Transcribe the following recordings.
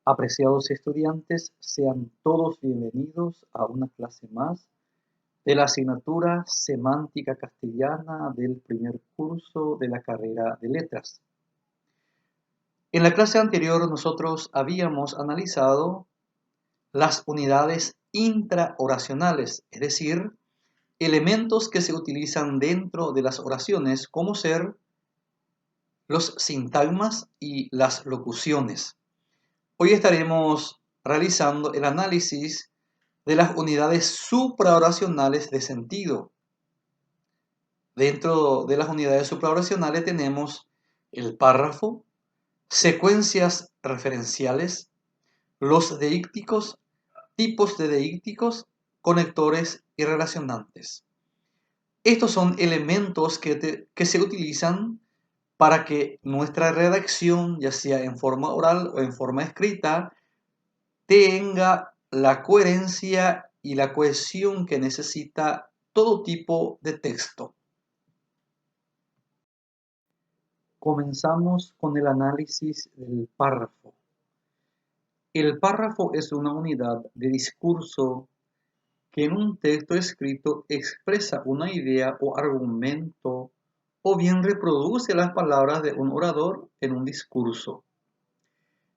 Apreciados estudiantes, sean todos bienvenidos a una clase más de la asignatura Semántica Castellana del primer curso de la carrera de Letras. En la clase anterior nosotros habíamos analizado las unidades intraoracionales, es decir, elementos que se utilizan dentro de las oraciones como ser los sintagmas y las locuciones. Hoy estaremos realizando el análisis de las unidades supraoracionales de sentido. Dentro de las unidades supraoracionales tenemos el párrafo, secuencias referenciales, los deícticos, tipos de deícticos, conectores y relacionantes. Estos son elementos que se utilizan para que nuestra redacción, ya sea en forma oral o en forma escrita, tenga la coherencia y la cohesión que necesita todo tipo de texto. Comenzamos con el análisis del párrafo. El párrafo es una unidad de discurso que en un texto escrito expresa una idea o argumento o bien reproduce las palabras de un orador en un discurso.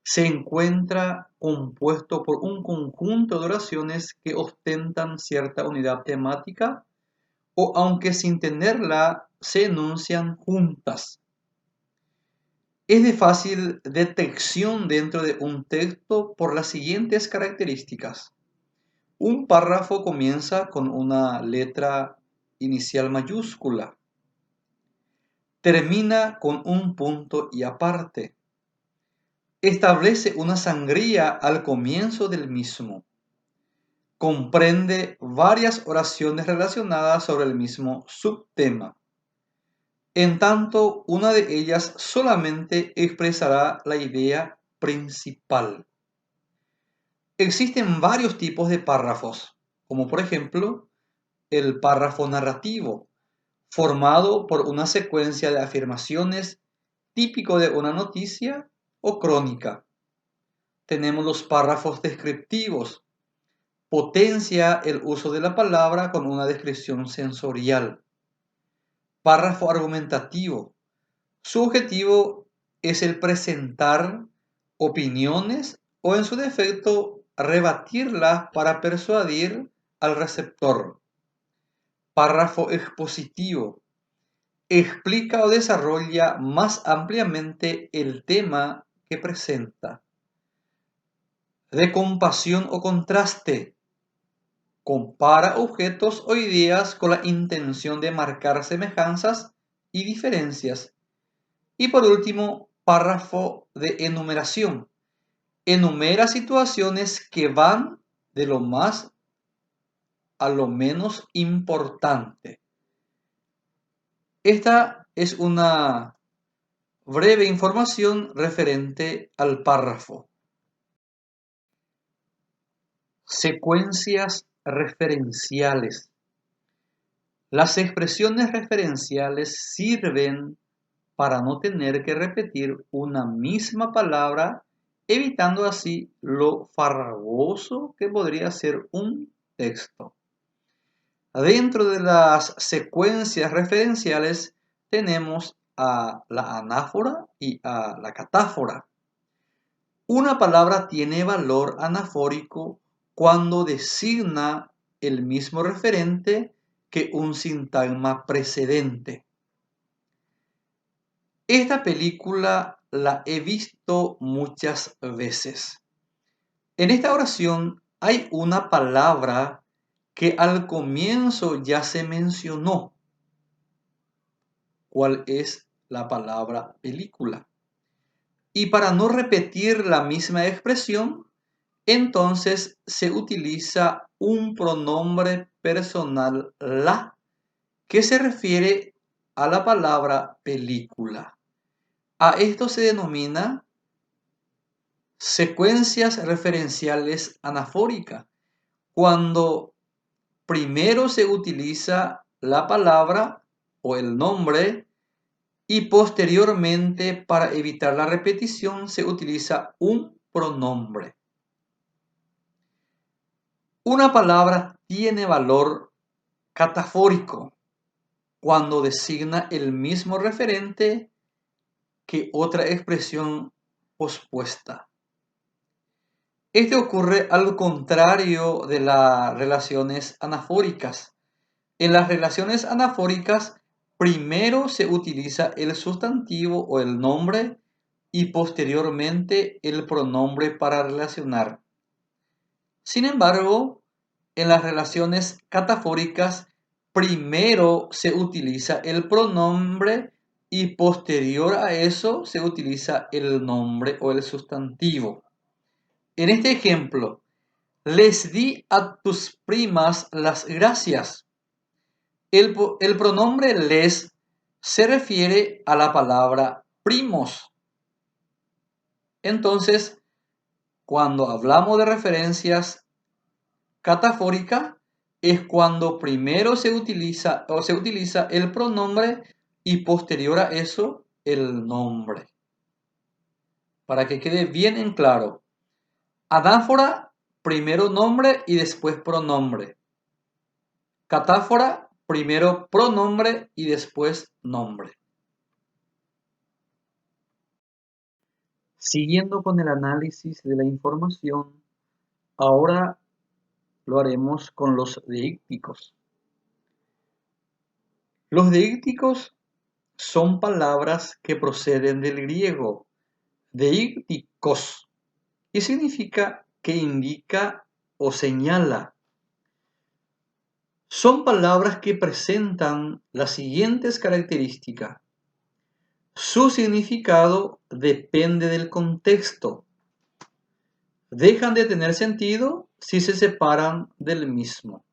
Se encuentra compuesto por un conjunto de oraciones que ostentan cierta unidad temática o aunque sin tenerla se enuncian juntas. Es de fácil detección dentro de un texto por las siguientes características. Un párrafo comienza con una letra inicial mayúscula. Termina con un punto y aparte. Establece una sangría al comienzo del mismo. Comprende varias oraciones relacionadas sobre el mismo subtema. En tanto, una de ellas solamente expresará la idea principal. Existen varios tipos de párrafos, como por ejemplo el párrafo narrativo, formado por una secuencia de afirmaciones típico de una noticia o crónica. Tenemos los párrafos descriptivos. Potencia el uso de la palabra con una descripción sensorial. Párrafo argumentativo. Su objetivo es el presentar opiniones o en su defecto rebatirlas para persuadir al receptor. Párrafo expositivo. Explica o desarrolla más ampliamente el tema que presenta. De compasión o contraste. Compara objetos o ideas con la intención de marcar semejanzas y diferencias. Y por último, párrafo de enumeración. Enumera situaciones que van de lo más a lo menos importante. Esta es una breve información referente al párrafo. Secuencias referenciales. Las expresiones referenciales sirven para no tener que repetir una misma palabra, evitando así lo farragoso que podría ser un texto. Dentro de las secuencias referenciales tenemos a la anáfora y a la catáfora. Una palabra tiene valor anafórico cuando designa el mismo referente que un sintagma precedente. Esta película la he visto muchas veces. En esta oración hay una palabra que al comienzo ya se mencionó. ¿Cuál es la palabra película? Y para no repetir la misma expresión, entonces se utiliza un pronombre personal la, que se refiere a la palabra película. A esto se denomina secuencias referenciales anafóricas, cuando primero se utiliza la palabra o el nombre y posteriormente, para evitar la repetición, se utiliza un pronombre. Una palabra tiene valor catafórico cuando designa el mismo referente que otra expresión pospuesta. Este ocurre al contrario de las relaciones anafóricas. En las relaciones anafóricas, primero se utiliza el sustantivo o el nombre y posteriormente el pronombre para relacionar. Sin embargo, en las relaciones catafóricas, primero se utiliza el pronombre y posterior a eso se utiliza el nombre o el sustantivo. En este ejemplo, les di a tus primas las gracias. El pronombre les se refiere a la palabra primos. Entonces, cuando hablamos de referencias catafóricas, es cuando primero se utiliza el pronombre y posterior a eso el nombre. Para que quede bien en claro. Anáfora, primero nombre y después pronombre. Catáfora, primero pronombre y después nombre. Siguiendo con el análisis de la información, ahora lo haremos con los deícticos. Los deícticos son palabras que proceden del griego deícticos y significa que indica o señala. Son palabras que presentan las siguientes características. Su significado depende del contexto. Dejan de tener sentido si se separan del mismo.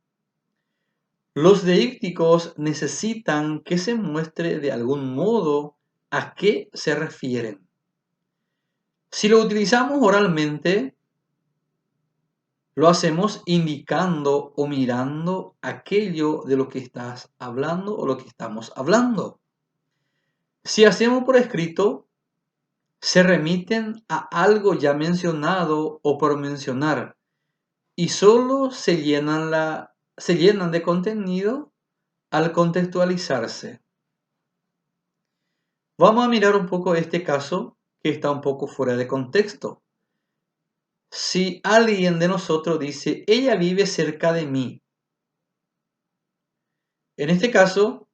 Los deícticos necesitan que se muestre de algún modo a qué se refieren. Si lo utilizamos oralmente, lo hacemos indicando o mirando aquello de lo que estás hablando o lo que estamos hablando. Si hacemos por escrito, se remiten a algo ya mencionado o por mencionar y solo se llenan de contenido al contextualizarse. Vamos a mirar un poco este caso que está un poco fuera de contexto. Si alguien de nosotros dice, ella vive cerca de mí. En este caso,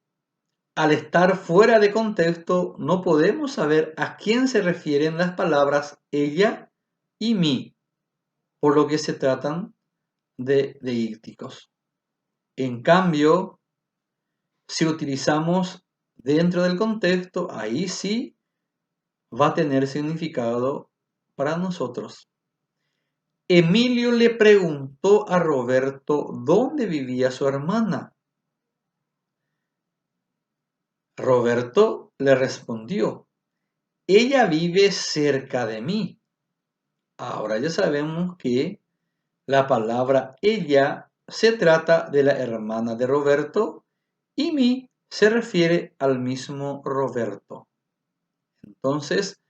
al estar fuera de contexto, no podemos saber a quién se refieren las palabras ella y mí, por lo que se tratan de deícticos. En cambio, si utilizamos dentro del contexto, ahí sí va a tener significado para nosotros. Emilio le preguntó a Roberto dónde vivía su hermana. Roberto le respondió, ella vive cerca de mí. Ahora ya sabemos que la palabra ella se trata de la hermana de Roberto y mí se refiere al mismo Roberto. Entonces,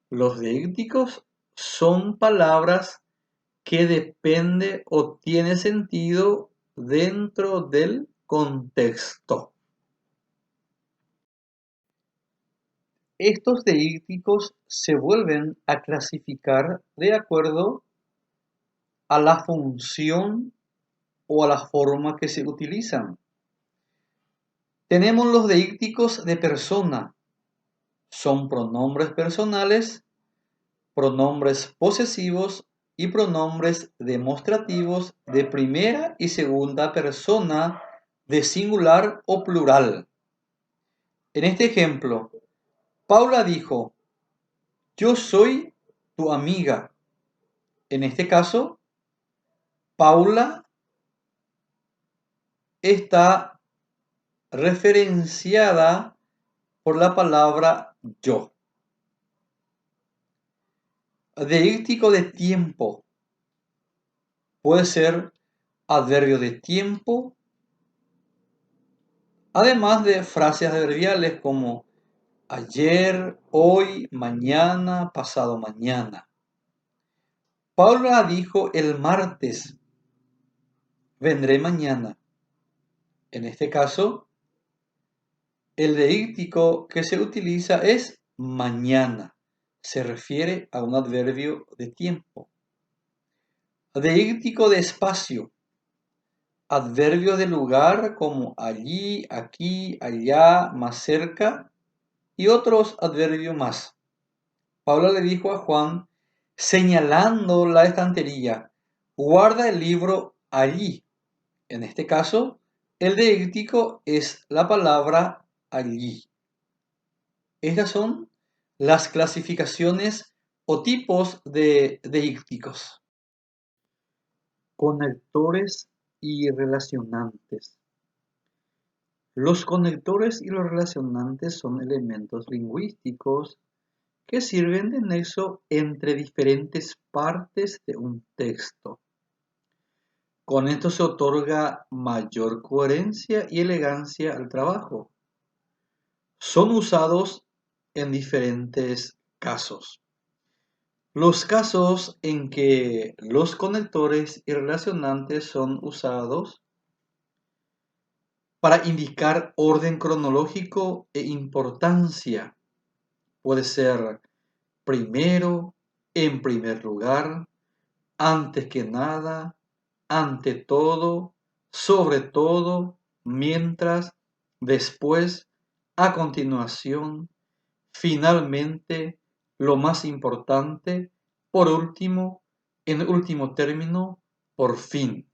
los deícticos son palabras que depende o tiene sentido dentro del contexto. Estos deícticos se vuelven a clasificar de acuerdo a la función o a la forma que se utilizan. Tenemos los deícticos de persona. Son pronombres personales, pronombres posesivos y pronombres demostrativos de primera y segunda persona de singular o plural. En este ejemplo, Paula dijo, yo soy tu amiga. En este caso, Paula está referenciada por la palabra yo. Deíctico de tiempo. Puede ser adverbio de tiempo, además de frases adverbiales como ayer, hoy, mañana, pasado mañana. Paula dijo el martes, vendré mañana. En este caso, el deíctico que se utiliza es mañana. Se refiere a un adverbio de tiempo. Deíctico de espacio. Adverbio de lugar como allí, aquí, allá, más cerca y otros adverbios más. Paula le dijo a Juan, señalando la estantería, guarda el libro allí. En este caso, el deíctico es la palabra allí. Estas son las clasificaciones o tipos de deícticos. Conectores y relacionantes. Los conectores y los relacionantes son elementos lingüísticos que sirven de nexo entre diferentes partes de un texto. Con esto se otorga mayor coherencia y elegancia al trabajo. Son usados en diferentes casos. Los casos en que los conectores y relacionantes son usados para indicar orden cronológico e importancia. Puede ser primero, en primer lugar, antes que nada, ante todo, sobre todo, mientras, después, a continuación, finalmente, lo más importante, por último, en último término, por fin.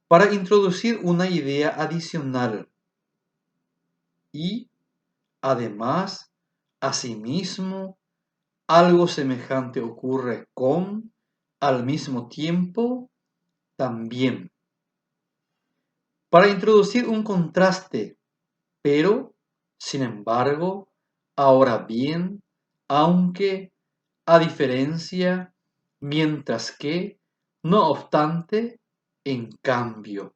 Para introducir una idea adicional y, además, asimismo, algo semejante ocurre con, al mismo tiempo, también. Para introducir un contraste, pero, sin embargo, ahora bien, aunque, a diferencia, mientras que, no obstante, en cambio.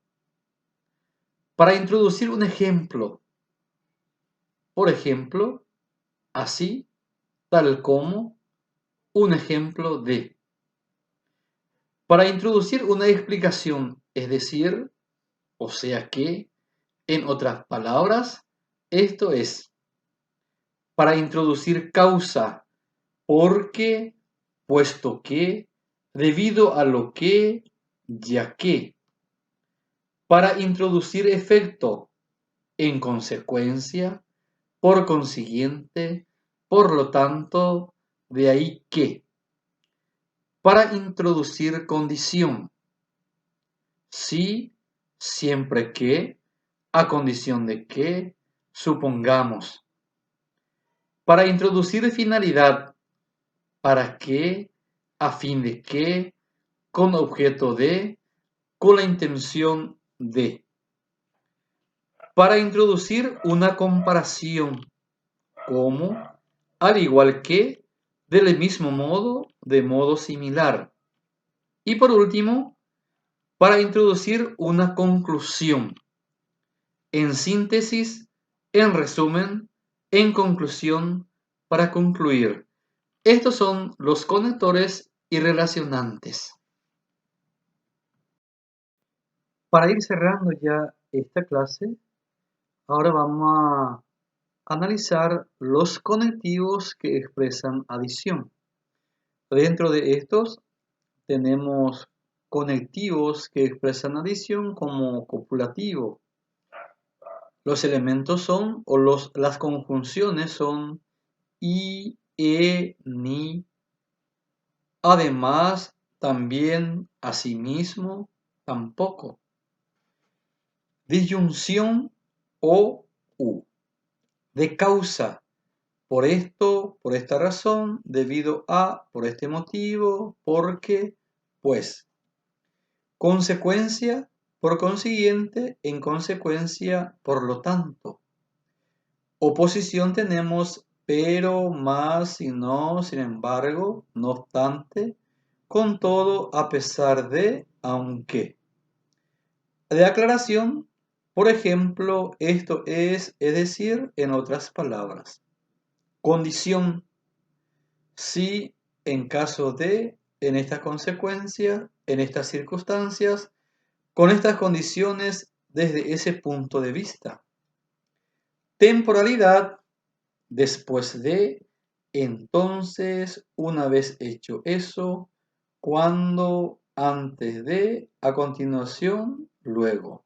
Para introducir un ejemplo, por ejemplo, así, tal como, un ejemplo de. Para introducir una explicación, es decir, o sea que, en otras palabras, esto es, para introducir causa, porque, puesto que, debido a lo que, ya que. Para introducir efecto, en consecuencia, por consiguiente, por lo tanto, de ahí que. Para introducir condición, sí, siempre que, a condición de que, supongamos. Para introducir finalidad, para que, a fin de que, con objeto de, con la intención de. Para introducir una comparación, como, al igual que, del mismo modo, de modo similar. Y por último, para introducir una conclusión. En síntesis, en resumen, en conclusión, para concluir. Estos son los conectores y relacionantes. Para ir cerrando ya esta clase, ahora vamos a analizar los conectivos que expresan adición. Dentro de estos tenemos conectivos que expresan adición como copulativo. Los elementos son, o las conjunciones son y, ni. Además, también, asimismo, tampoco. Disyunción o u. De causa. Por esto, por esta razón, debido a, por este motivo, porque, pues. Consecuencia, por consiguiente, en consecuencia, por lo tanto. Oposición tenemos pero, más, si no, sin embargo, no obstante, con todo, a pesar de, aunque. De aclaración, por ejemplo, esto es decir, en otras palabras. Condición, si en caso de, en estas consecuencias, en estas circunstancias, con estas condiciones desde ese punto de vista. Temporalidad, después de, entonces, una vez hecho eso, cuando, antes de, a continuación, luego.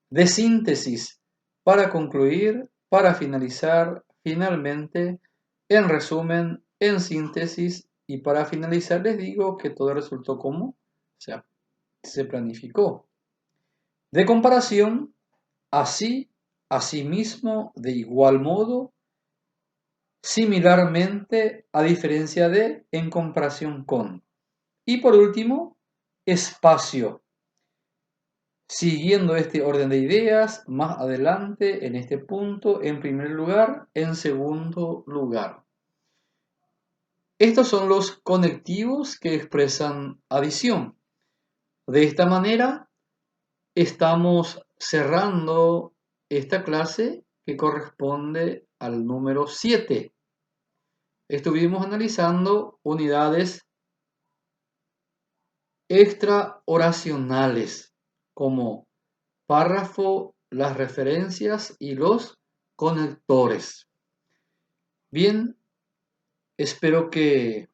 De síntesis, para concluir, para finalizar, finalmente, en resumen, en síntesis, y para finalizar les digo que todo resultó como se planificó. De comparación, así, asimismo, de igual modo, similarmente, a diferencia de, en comparación con. Y por último, espacio. Siguiendo este orden de ideas, más adelante, en este punto, en primer lugar, en segundo lugar. Estos son los conectivos que expresan adición. De esta manera, estamos cerrando esta clase que corresponde al número 7. Estuvimos analizando unidades extraoracionales como párrafo, las referencias y los conectores. Bien, espero que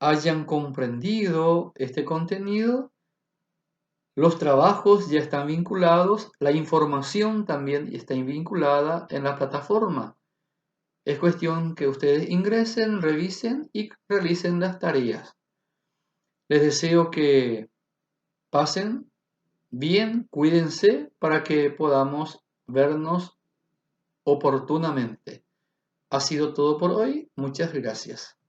hayan comprendido este contenido. Los trabajos ya están vinculados, la información también está vinculada en la plataforma. Es cuestión que ustedes ingresen, revisen y realicen las tareas. Les deseo que pasen bien, cuídense para que podamos vernos oportunamente. Ha sido todo por hoy. Muchas gracias.